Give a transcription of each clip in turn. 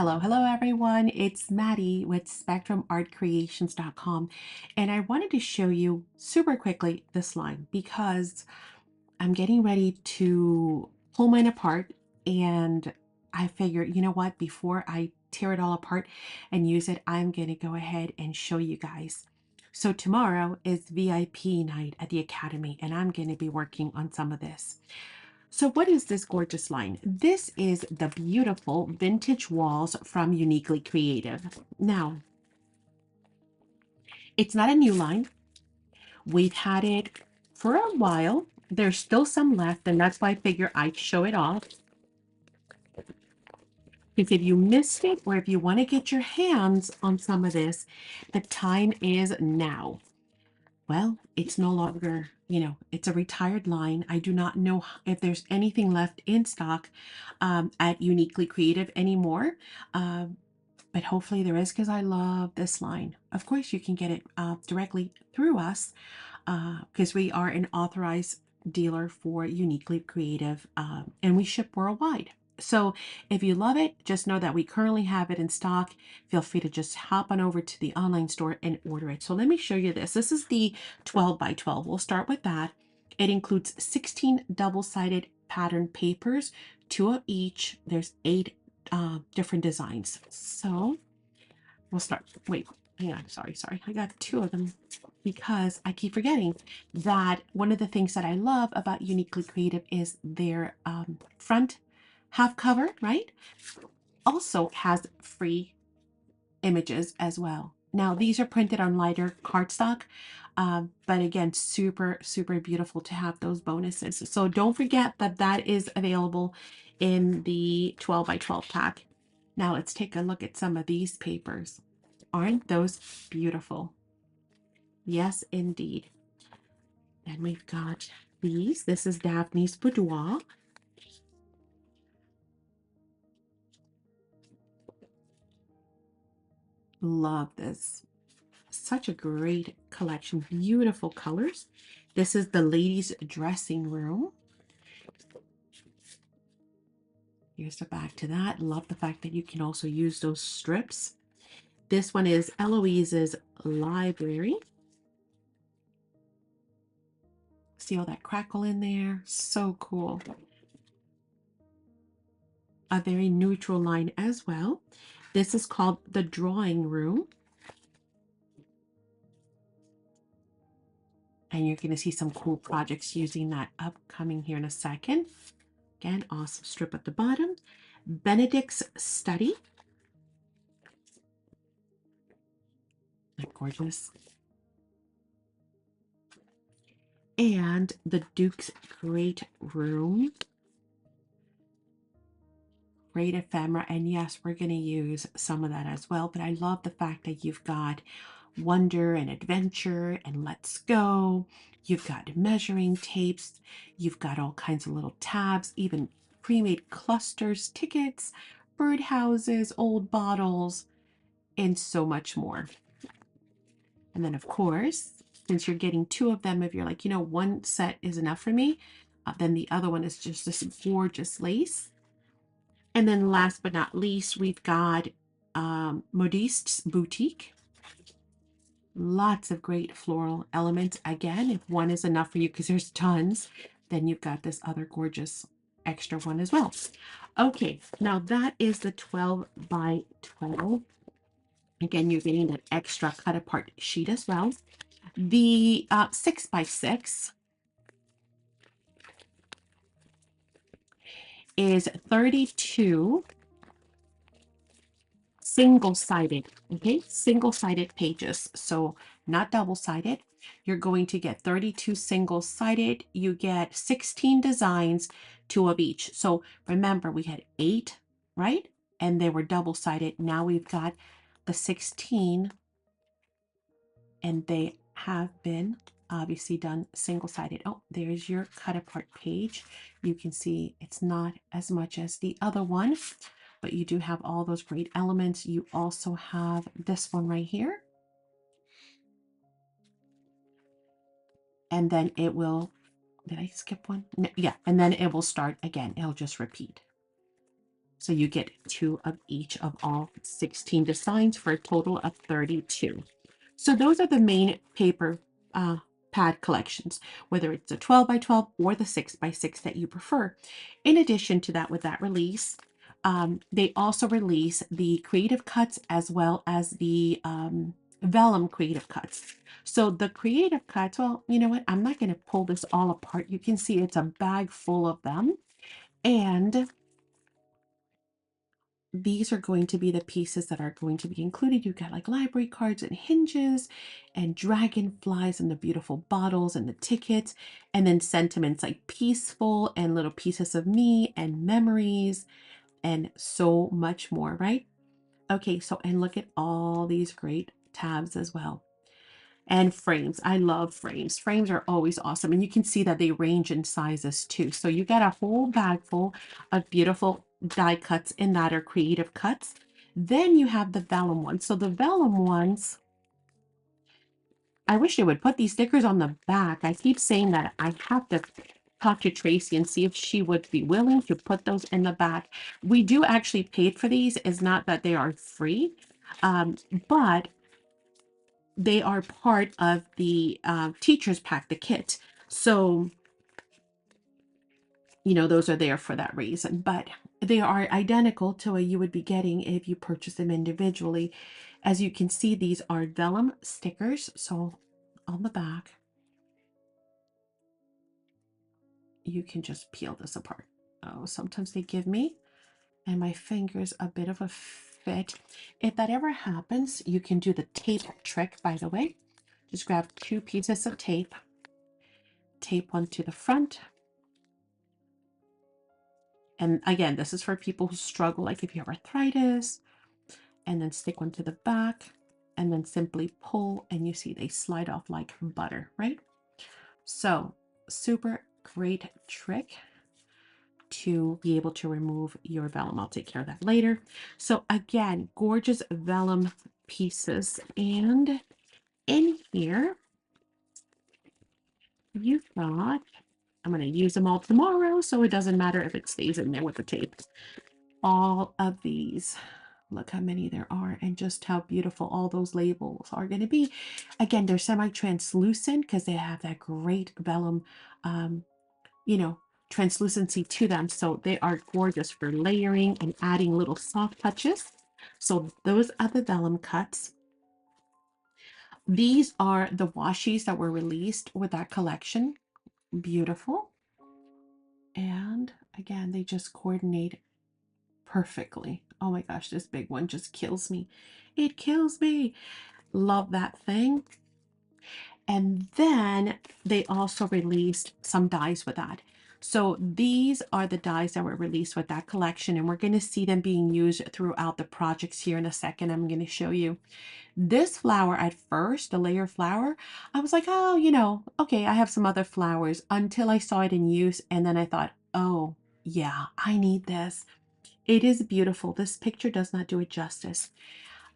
Hello everyone. It's Maddie with SpectrumArtCreations.com, and I wanted to show you super quickly this line because I'm getting ready to pull mine apart, and I figured, you know what, before I tear it all apart and use it, I'm going to go ahead and show you guys. So tomorrow is VIP night at the Academy, and I'm going to be working on some of this. So what is this gorgeous line? This is the beautiful vintage walls from Uniquely Creative. Now, it's not a new line. We've had it for a while. There's still some left, and that's why I figure I'd show it off. Because if you missed it, or if you want to get your hands on some of this, the time is now. Well, it's no longer, it's a retired line. I do not know if there's anything left in stock at Uniquely Creative anymore. But hopefully there is, because I love this line. Of course, you can get it directly through us because we are an authorized dealer for Uniquely Creative and we ship worldwide. So if you love it, just know that we currently have it in stock. Feel free to just hop on over to the online store and order it. So let me show you this. This is the 12 by 12. We'll start with that. It includes 16 double-sided pattern papers, 2 of each. There's 8 different designs. So we'll start. Wait, hang on. Sorry. I got 2 of them because I keep forgetting that one of the things that I love about Uniquely Creative is their front half cover, right? Also has free images as well. Now, these are printed on lighter cardstock, but again, super beautiful to have those bonuses. So don't forget that that is available in the 12 by 12 pack. Now let's take a look at some of these papers. Aren't those beautiful? Yes, indeed. And we've got these. This is Daphne's Boudoir. Love this. Such a great collection. Beautiful colors. This is the ladies' dressing room. Here's the back to that. Love the fact that you can also use those strips. This one is Eloise's library. See all that crackle in there? So cool. A very neutral line as well. This is called the drawing room. And you're going to see some cool projects using that upcoming here in a second. Again, awesome strip at the bottom. Benedict's study. Isn't that gorgeous? And the Duke's great room. Great ephemera. And yes, we're going to use some of that as well. But I love the fact that you've got wonder and adventure and let's go. You've got measuring tapes. You've got all kinds of little tabs, even pre-made clusters, tickets, birdhouses, old bottles, and so much more. And then, of course, since you're getting 2 of them, if you're like, one set is enough for me, then the other one is just this gorgeous lace. And then last but not least, we've got Modiste's Boutique. Lots of great floral elements. Again, if one is enough for you, because there's tons, then you've got this other gorgeous extra one as well. Okay, now that is the 12 by 12. Again, you're getting that extra cut apart sheet as well. The 6 by 6 is 32 single-sided, okay? Single-sided pages. So not double-sided. You're going to get 32 single-sided. You get 16 designs, 2 of each. So remember, we had 8, right? And they were double-sided. Now we've got the 16, and they have been obviously done single-sided. Oh, there's your cut apart page. You can see it's not as much as the other one, but you do have all those great elements. You also have this one right here. And then it will, did I skip one? No, yeah, and then it will start again. It'll just repeat. So you get 2 of each of all 16 designs for a total of 32. So those are the main paper uh, pad collections, whether it's the 12 by 12 or the 6 by 6 that you prefer. In addition to that, with that release, they also release the creative cuts as well as the vellum creative cuts. So the creative cuts, well, you know what? I'm not going to pull this all apart. You can see it's a bag full of them. And these are going to be the pieces that are going to be included. You got like library cards and hinges and dragonflies and the beautiful bottles and the tickets, and then sentiments like peaceful and little pieces of me and memories and so much more, right? Okay, so and look at all these great tabs as well. And frames. I love frames. Frames are always awesome. And you can see that they range in sizes too. So you got a whole bag full of beautiful die cuts in that are creative cuts. Then you have the vellum ones. So the vellum ones, I wish they would put these stickers on the back. I keep saying that I have to talk to Tracy and see if she would be willing to put those in the back. We do actually pay for these. It's not that they are free, but they are part of the teacher's pack, the kit. So, you know, those are there for that reason, but they are identical to what you would be getting if you purchase them individually. As you can see, these are vellum stickers. So on the back, you can just peel this apart. Oh, sometimes they give me and my fingers a bit of a fit. If that ever happens, you can do the tape trick, by the way. Just grab 2 pieces of tape, tape one to the front. And again, this is for people who struggle, like if you have arthritis, and then stick one to the back and then simply pull and you see they slide off like butter, right? So super great trick to be able to remove your vellum. I'll take care of that later. So again, gorgeous vellum pieces. And in here, you've got, I'm going to use them all tomorrow, so it doesn't matter if it stays in there with the tape. All of these, look how many there are and just how beautiful all those labels are going to be. Again, they're semi-translucent because they have that great vellum, you know, translucency to them. So they are gorgeous for layering and adding little soft touches. So those are the vellum cuts. These are the washies that were released with that collection. Beautiful. And again, they just coordinate perfectly. Oh my gosh, this big one just kills me. It kills me. Love that thing. And then they also released some dies with that. So these are the dies that were released with that collection, and we're going to see them being used throughout the projects here in a second. I'm going to show you. This flower at first, the layer flower, I was like, oh, you know, okay, I have some other flowers until I saw it in use. And then I thought, oh, yeah, I need this. It is beautiful. This picture does not do it justice.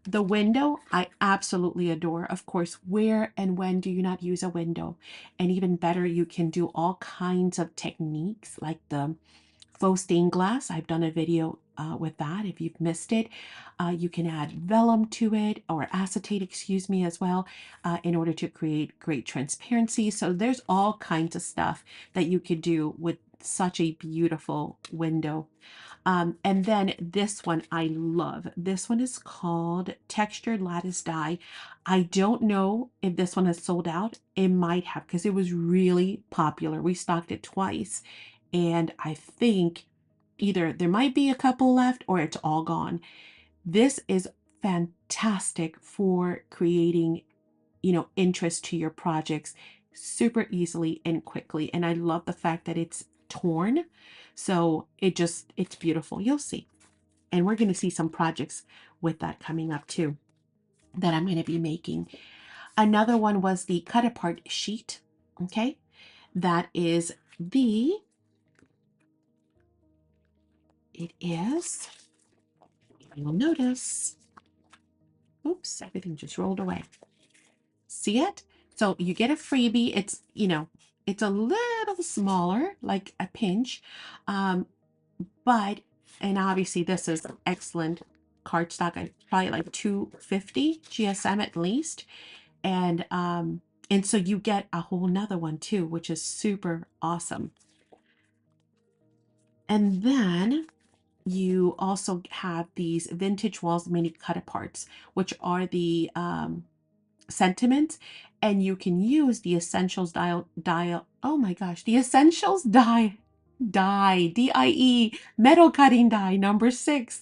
The window, I absolutely adore. Of course, where and when do you not use a window? And even better, you can do all kinds of techniques like the faux stained glass. I've done a video with that. If you've missed it, you can add vellum to it or acetate, excuse me, as well, in order to create great transparency. So there's all kinds of stuff that you could do with such a beautiful window. And then this one I love. This one is called Textured Lattice Die. I don't know if this one has sold out. It might have because it was really popular. We stocked it twice. And I think either there might be a couple left or it's all gone. This is fantastic for creating, you know, interest to your projects super easily and quickly. And I love the fact that it's torn. So it's beautiful. You'll see. And we're going to see some projects with that coming up too that I'm going to be making. Another one was the cut apart sheet. Okay. That is it is, you'll notice, oops, everything just rolled away. See it? So you get a freebie. It's, you know, it's a little smaller, like a pinch, but And obviously this is excellent cardstock. I probably like 250 GSM at least. And so you get a whole nother one too, which is super awesome. And then you also have these vintage walls mini cut aparts, which are the sentiments, and you can use the essentials dial. Oh my gosh, the essentials die metal cutting die number 6.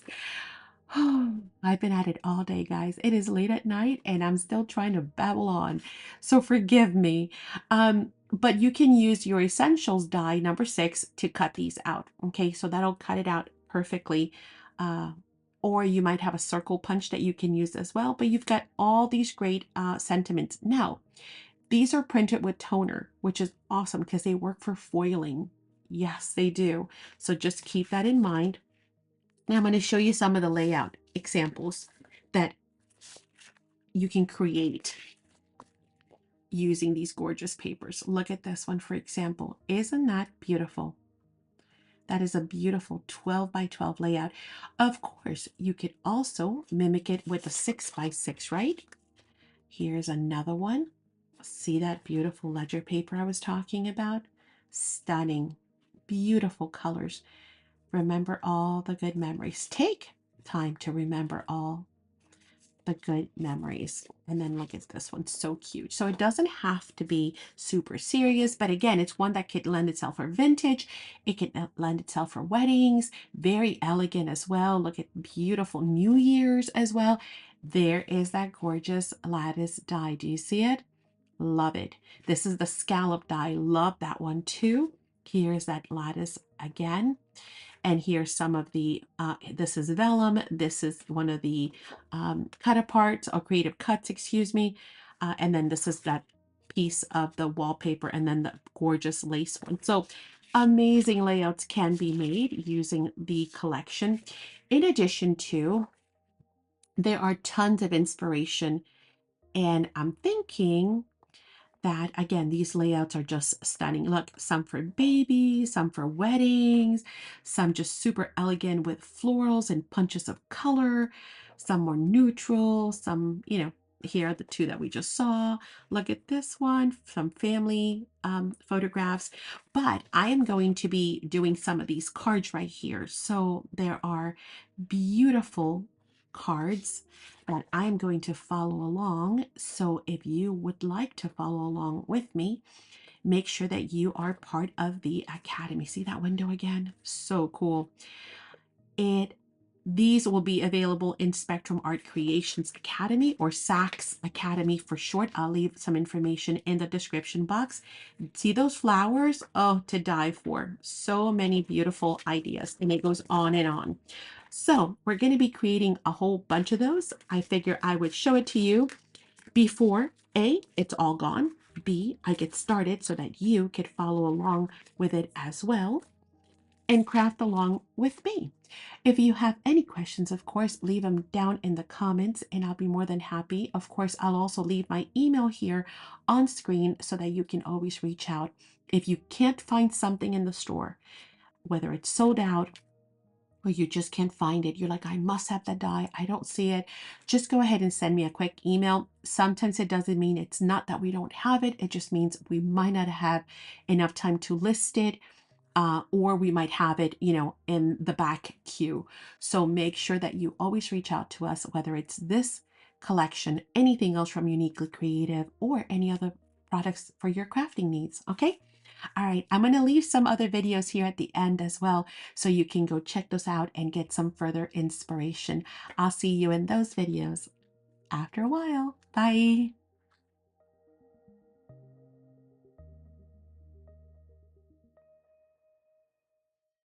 I've been at it all day, guys. It is late at night and I'm still trying to babble on, so forgive me. But you can use your essentials die number 6 to cut these out. Okay, so that'll cut it out perfectly. Uh, or you might have a circle punch that you can use as well, but you've got all these great sentiments. Now, these are printed with toner, which is awesome because they work for foiling. Yes, they do. So just keep that in mind. Now I'm going to show you some of the layout examples that you can create using these gorgeous papers. Look at this one, for example. Isn't that beautiful? That is a beautiful 12 by 12 layout. Of course, you could also mimic it with a 6 by 6, right? Here's another one. See that beautiful ledger paper I was talking about? Stunning, beautiful colors. Remember all the good memories. Take time to remember all the good memories. And then look at this one, so cute. So it doesn't have to be super serious, but again, it's one that could lend itself for vintage. It could lend itself for weddings. Very elegant as well. Look at beautiful New Year's as well. There is that gorgeous lattice die. Do you see it? Love it. This is the scallop die. Love that one too. Here's that lattice again. And here's some of the, this is vellum. This is one of the cut aparts or creative cuts, excuse me. And then this is that piece of the wallpaper and then the gorgeous lace one. So amazing layouts can be made using the collection. In addition to, there are tons of inspiration. And I'm thinking that again, these layouts are just stunning. Look, some for babies, some for weddings, some just super elegant with florals and punches of color, some more neutral, some, here are the two that we just saw. Look at this one, some family photographs. But I am going to be doing some of these cards right here. So there are beautiful cards that I'm going to follow along. So if you would like to follow along with me, make sure that you are part of the Academy. See that window again? So cool. These will be available in Spectrum Art Creations Academy, or SACs Academy for short. I'll leave some information in the description box. See those flowers? Oh, to die for. So many beautiful ideas, and it goes on and on. So we're going to be creating a whole bunch of those. I figure I would show it to you before A, it's all gone. B, I get started so that you could follow along with it as well and craft along with me. If you have any questions, of course, leave them down in the comments and I'll be more than happy. Of course, I'll also leave my email here on screen so that you can always reach out. If you can't find something in the store, whether it's sold out or you just can't find it, you're like, I must have that die, I don't see it, just go ahead and send me a quick email. Sometimes it doesn't mean it's not that we don't have it. It just means we might not have enough time to list it. Or we might have it, in the back queue. So make sure that you always reach out to us, whether it's this collection, anything else from Uniquely Creative, or any other products for your crafting needs. Okay. All right. I'm going to leave some other videos here at the end as well, so you can go check those out and get some further inspiration. I'll see you in those videos after a while. Bye.